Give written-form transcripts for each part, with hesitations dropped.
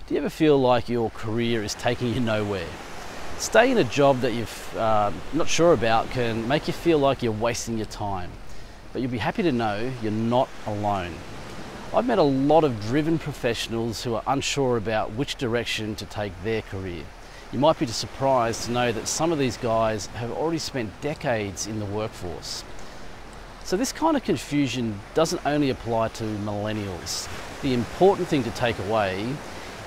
Do you ever feel like your career is taking you nowhere? Staying in a job that you're not sure about can make you feel like you're wasting your time, but you'll be happy to know you're not alone. I've met a lot of driven professionals who are unsure about which direction to take their career. You might be surprised to know that some of these guys have already spent decades in the workforce. So this kind of confusion doesn't only apply to millennials. The important thing to take away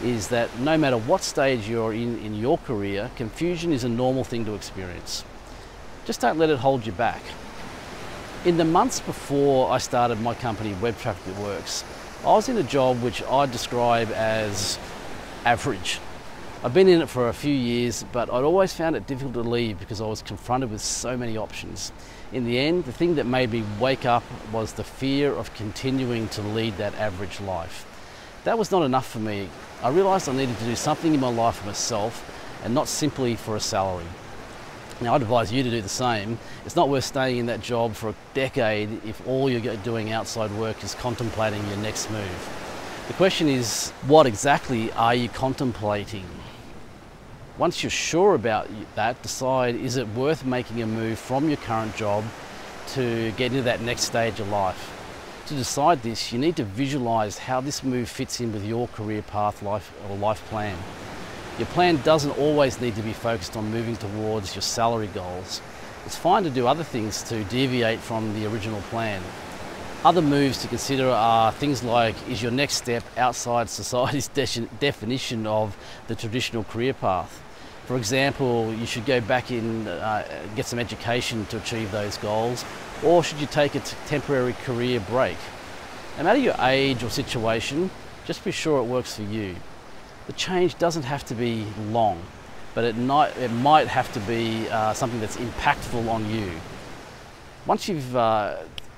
is that no matter what stage you're in your career, confusion is a normal thing to experience. Just don't let it hold you back. In the months before I started my company, Web Traffic That Works, I was in a job which I'd describe as average. I've been in it for a few years, but I'd always found it difficult to leave because I was confronted with so many options. In the end, the thing that made me wake up was the fear of continuing to lead that average life. That was not enough for me. I realised I needed to do something in my life for myself and not simply for a salary. Now, I'd advise you to do the same. It's not worth staying in that job for a decade if all you're doing outside work is contemplating your next move. The question is, what exactly are you contemplating? Once you're sure about that, decide, is it worth making a move from your current job to get into that next stage of life? To decide this, you need to visualise how this move fits in with your career path, life plan. Your plan doesn't always need to be focused on moving towards your salary goals. It's fine to do other things to deviate from the original plan. Other moves to consider are things like, is your next step outside society's definition of the traditional career path? For example, you should go back in, get some education to achieve those goals, or should you take a temporary career break? No matter your age or situation, just be sure it works for you. The change doesn't have to be long, but it might have to be something that's impactful on you. Once you've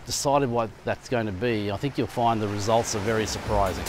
decided what that's going to be, I think you'll find the results are very surprising.